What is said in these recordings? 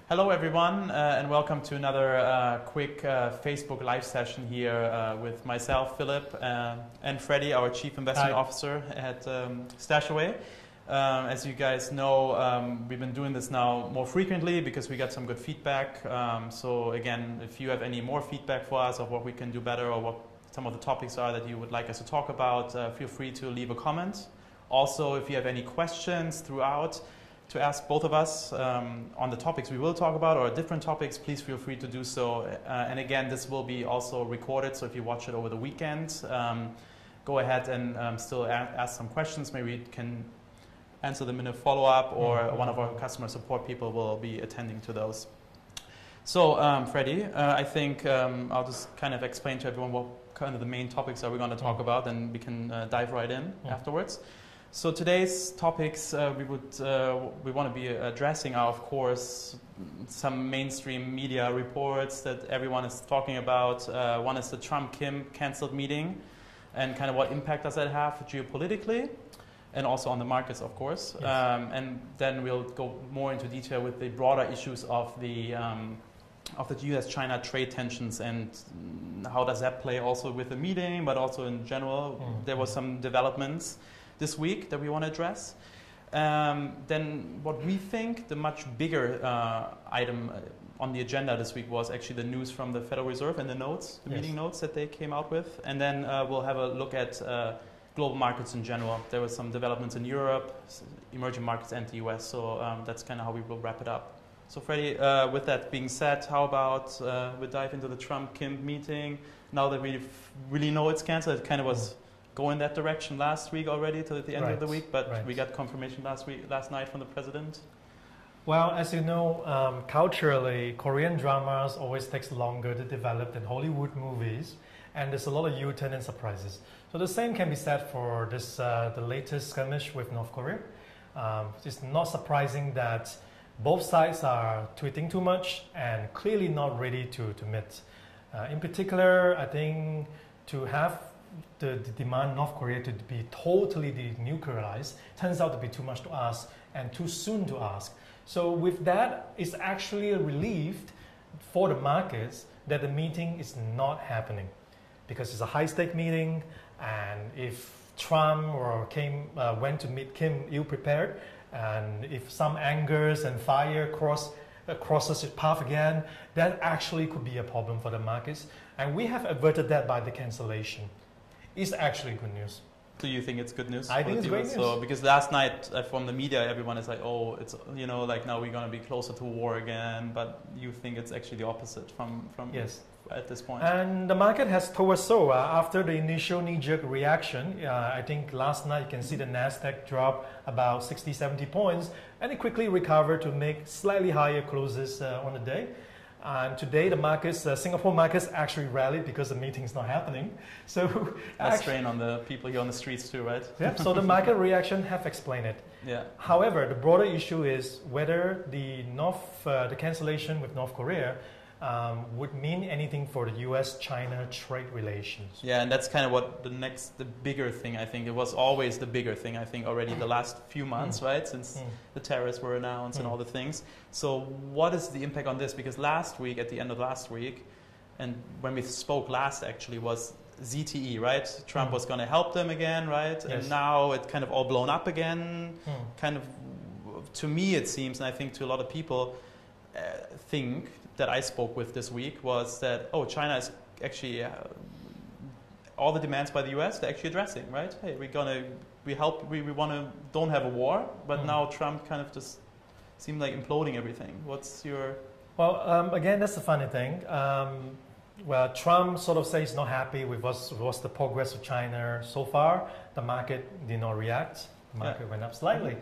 Hello everyone, and welcome to another quick Facebook live session here with myself, Philipp, and Freddy, our Chief Investment Officer at StashAway. As you guys know, we've been doing this now more frequently because we got some good feedback. So again, if you have any more feedback for us of what we can do better or what some of the topics are that you would like us to talk about, feel free to leave a comment. Also, if you have any questions throughout, to ask both of us on the topics we will talk about or different topics, please feel free to do so. And again, this will be also recorded, so if you watch it over the weekend, go ahead and still ask some questions. Maybe we can answer them in a follow-up, or one of our customer support people will be attending to those. So, Freddy, I think I'll just kind of explain to everyone what kind of the main topics are we going to talk about, and we can dive right in afterwards. So today's topics we want to be addressing are, of course, some mainstream media reports that everyone is talking about. One is the Trump-Kim cancelled meeting, and kind of what impact does that have geopolitically, and also on the markets, of course. Yes. And then we'll go more into detail with the broader issues of the U.S.-China trade tensions and how does that play also with the meeting, but also in general. There were some developments this week that we want to address. Then what we think the much bigger item on the agenda this week was actually the news from the Federal Reserve and the notes, the meeting notes that they came out with. And then we'll have a look at global markets in general. There were some developments in Europe, emerging markets, and the US. So that's kind of how we will wrap it up. So Freddy, with that being said, how about we dive into the Trump-Kim meeting? Now that we really know it's canceled, it kind of was go in that direction last week already to the end of the week, but we got confirmation last night from the president. Well, as you know, culturally, Korean dramas always takes longer to develop than Hollywood movies, and there's a lot of U-turn and surprises. So the same can be said for this the latest skirmish with North Korea. It's not surprising that both sides are tweeting too much and clearly not ready to meet. In particular, I think to have the demand North Korea to be totally denuclearized turns out to be too much to ask and too soon to ask. So with that, it's actually a relief for the markets that the meeting is not happening, because it's a high-stake meeting, and if Trump or went to meet Kim ill-prepared, and if some angers and fire crosses its path again, that actually could be a problem for the markets. And we have averted that by the cancellation. It's actually good news. Do you think it's good news? I think it's great news. So, because last night from the media, everyone is like, oh, it's, you know, like now we're going to be closer to war again. But you think it's actually the opposite from yes. At this point? And the market has told us so. After the initial knee-jerk reaction, I think last night you can see the Nasdaq drop about 60, 70 points, and it quickly recovered to make slightly higher closes on the day. And today, the markets, Singapore markets actually rallied because the meeting is not happening. So that's strain on the people here on the streets too, right? Yeah. So the market reaction have explained it. Yeah. However, the broader issue is whether the cancellation with North Korea would mean anything for the U.S.-China trade relations. Yeah, and that's kind of what the bigger thing, I think. It was always the bigger thing, I think, already the last few months, right? Since the tariffs were announced and all the things. So what is the impact on this? Because last week, at the end of last week, and when we spoke last actually, was ZTE, right? Trump was going to help them again, right? Yes. And now it's kind of all blown up again. Kind of, to me it seems, and I think to a lot of people think, that I spoke with this week was that, oh, China is actually all the demands by the US they're actually addressing, right? Hey, we want to don't have a war, but now Trump kind of just seemed like imploding everything. What's your? Well, again, that's the funny thing. Well, Trump sort of says he's not happy with what's the progress of China so far. The market did not react. The market went up slightly.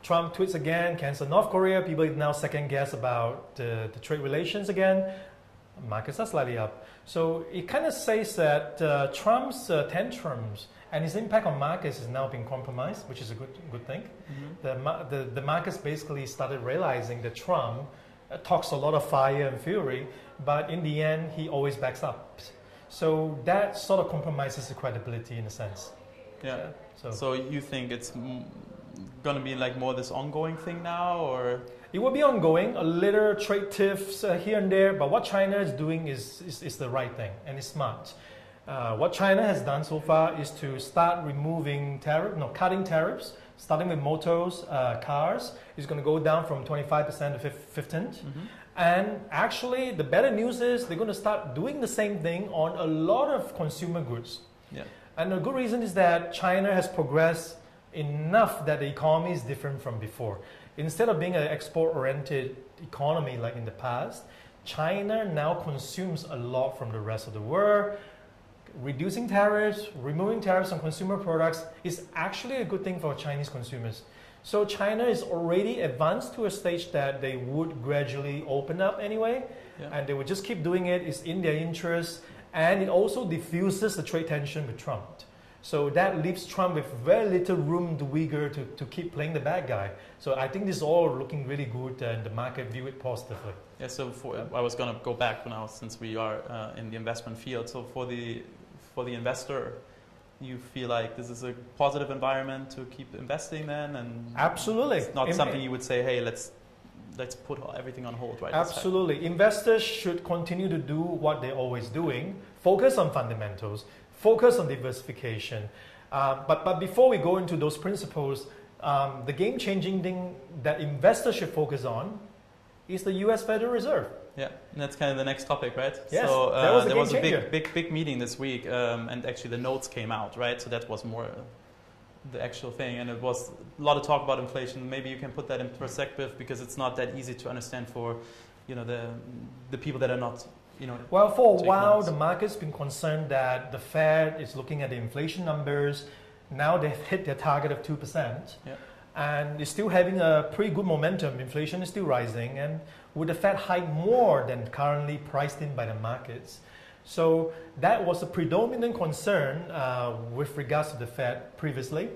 Trump tweets again, cancel North Korea. People now second guess about the trade relations again. Markets are slightly up. So it kind of says that Trump's tantrums and his impact on markets is now being compromised, which is a good thing. The markets basically started realizing that Trump talks a lot of fire and fury, but in the end, he always backs up. So that sort of compromises the credibility in a sense. Yeah. So you think it's going to be like more this ongoing thing now, or? it will be ongoing, a little trade tiffs here and there, but what China is doing is the right thing, and it's smart. What China has done so far is to start cutting tariffs, starting with motors, cars. It's going to go down from 25% to 15%. And actually, the better news is they're going to start doing the same thing on a lot of consumer goods. Yeah. And the good reason is that China has progressed enough that the economy is different from before. Instead of being an export-oriented economy like in the past, China now consumes a lot from the rest of the world. Reducing tariffs, removing tariffs on consumer products is actually a good thing for Chinese consumers. So China is already advanced to a stage that they would gradually open up anyway, and they would just keep doing it. It's in their interest, and it also diffuses the trade tension with Trump. So that leaves Trump with very little room to wiggle to keep playing the bad guy. So I think this is all looking really good, and the market view it positively. Yeah. So I was going to go back now, since we are in the investment field. So for the investor, you feel like this is a positive environment to keep investing then, and absolutely, it's not something you would say, hey, let's put everything on hold right now. Absolutely. Investors should continue to do what they're always doing, focus on fundamentals, focus on diversification. But before we go into those principles, the game-changing thing that investors should focus on is the U.S. Federal Reserve. Yeah, and that's kind of the next topic, right? Yes, so there was a big meeting this week, and actually the notes came out, right? So that was more the actual thing, and it was a lot of talk about inflation. Maybe you can put that in perspective, because it's not that easy to understand for, the people that are not, Well, for a while, the market's been concerned that the Fed is looking at the inflation numbers. Now they've hit their target of 2%. Yeah. And it's still having a pretty good momentum. Inflation is still rising, and would the Fed hike more than currently priced in by the markets? So that was a predominant concern with regards to the Fed previously.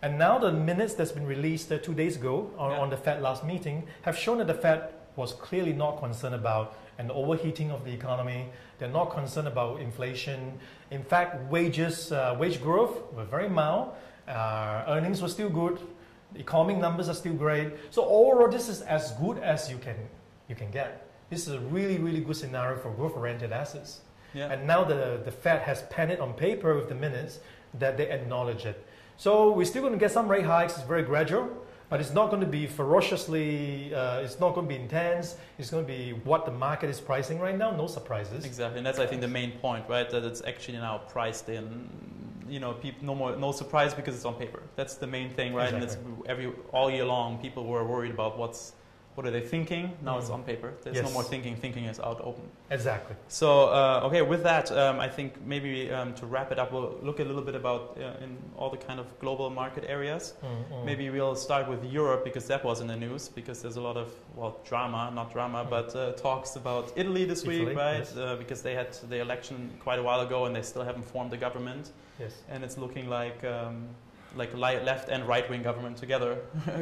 And now the minutes that's been released 2 days ago on the Fed last meeting have shown that the Fed was clearly not concerned about an overheating of the economy. They're not concerned about inflation. In fact, wage growth were very mild. Earnings were still good. Economic numbers are still great. So overall, this is as good as you can get. This is a really, really good scenario for growth-oriented assets. Yeah. And now the Fed has penned it on paper with the minutes that they acknowledge it. So we're still going to get some rate hikes. It's very gradual, but it's not going to be ferociously, it's not going to be intense. It's going to be what the market is pricing right now, no surprises. Exactly, and that's, I think, the main point, right? That it's actually now priced in. No surprise, because it's on paper. That's the main thing, right? Exactly. And it's all year long, people were worried about what are they thinking. Now it's on paper. There's no more thinking. Thinking is out open. Exactly. So okay, with that, I think maybe to wrap it up, we'll look a little bit about in all the kind of global market areas. Maybe we'll start with Europe, because that was in the news, because there's a lot of but talks about Italy this week, right? Yes. Because they had the election quite a while ago, and they still haven't formed a government. Yes. And it's looking like left and right-wing government together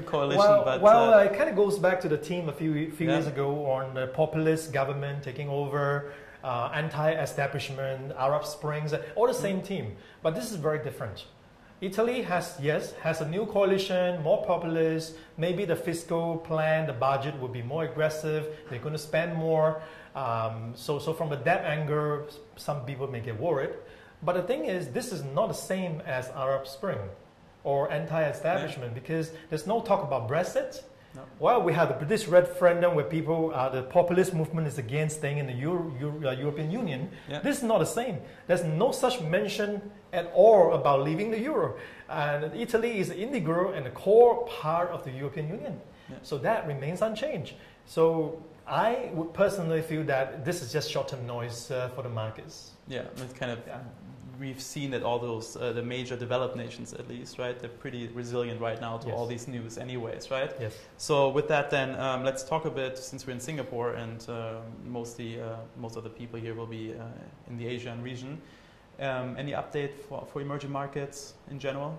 coalition. Well, it kind of goes back to the theme a few years ago on the populist government taking over, anti-establishment, Arab Springs, all the same team. But this is very different. Italy has a new coalition, more populist. Maybe the fiscal plan, the budget will be more aggressive. They're going to spend more. So from a debt angle, some people may get worried. But the thing is, this is not the same as Arab Spring or anti-establishment, because there's no talk about Brexit. No. Well, we have the British referendum where people, the populist movement is against staying in the European Union. Yeah. This is not the same. There's no such mention at all about leaving the euro. And Italy is integral and a core part of the European Union. Yeah. So that remains unchanged. So I would personally feel that this is just short-term noise for the markets. Yeah, it's kind of, we've seen that all those, the major developed nations at least, right, they're pretty resilient right now to all these news anyways, right? Yes. So with that then, let's talk a bit, since we're in Singapore and most of the people here will be in the Asian region. Any update for emerging markets in general?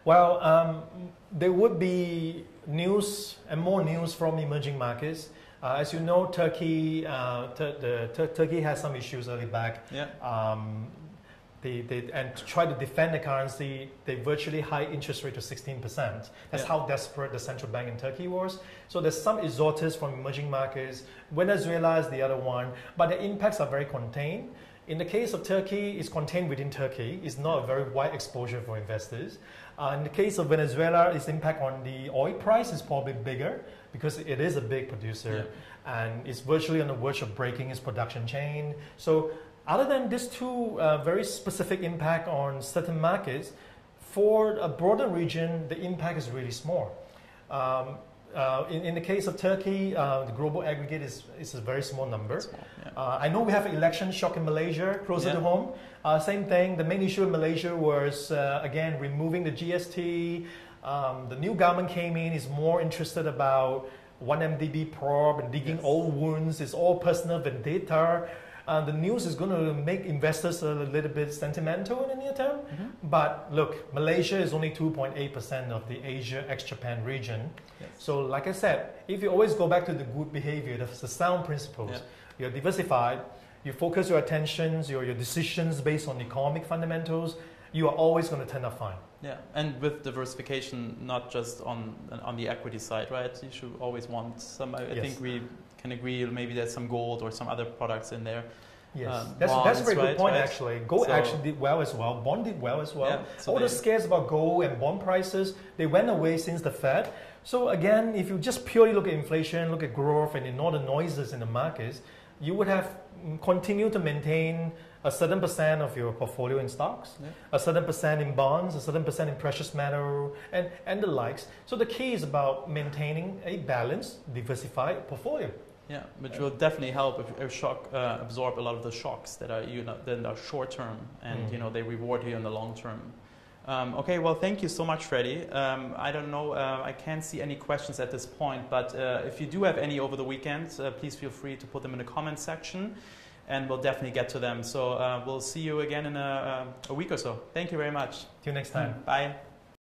Well, there would be news and more news from emerging markets. As you know, Turkey has some issues early back. Yeah. And to try to defend the currency, they virtually high interest rate to 16%. That's how desperate the central bank in Turkey was. So there's some exotics from emerging markets. Venezuela is the other one, but the impacts are very contained. In the case of Turkey, it's contained within Turkey. It's not a very wide exposure for investors. In the case of Venezuela, its impact on the oil price is probably bigger because it is a big producer and it's virtually on the verge of breaking its production chain. So other than these two very specific impact on certain markets, for a broader region, the impact is really small. In the case of Turkey, the global aggregate is a very small number. I know we have an election shock in Malaysia, closer to home. Same thing, the main issue in Malaysia was, again, removing the GST. The new government came in, is more interested about 1MDB probe and digging old wounds. It's all personal vendetta. The news is going to make investors a little bit sentimental in the near term. But look, Malaysia is only 2.8% of the Asia ex-Japan region. So like I said, if you always go back to the good behavior, the sound principles, you're diversified, you focus your attentions, your decisions based on economic fundamentals, you are always going to turn out fine. Yeah, and with diversification, not just on the equity side, right? You should always want some, I think we can agree, maybe there's some gold or some other products in there. Yes, that's a very good point, actually. Gold actually did well as well. Bond did well as well. All the scares about gold and bond prices, they went away since the Fed. So again, if you just purely look at inflation, look at growth, and ignore the noises in the markets, you would have continued to maintain a certain percent of your portfolio in stocks, a certain percent in bonds, a certain percent in precious metal, and the likes. So the key is about maintaining a balanced, diversified portfolio. Yeah, which will definitely help if absorb a lot of the shocks that are then are short term, and they reward you in the long term. Okay, well, thank you so much, Freddy. I don't know, I can't see any questions at this point, but if you do have any over the weekend, please feel free to put them in the comment section, and we'll definitely get to them. So we'll see you again in a week or so. Thank you very much. Till next time. Bye.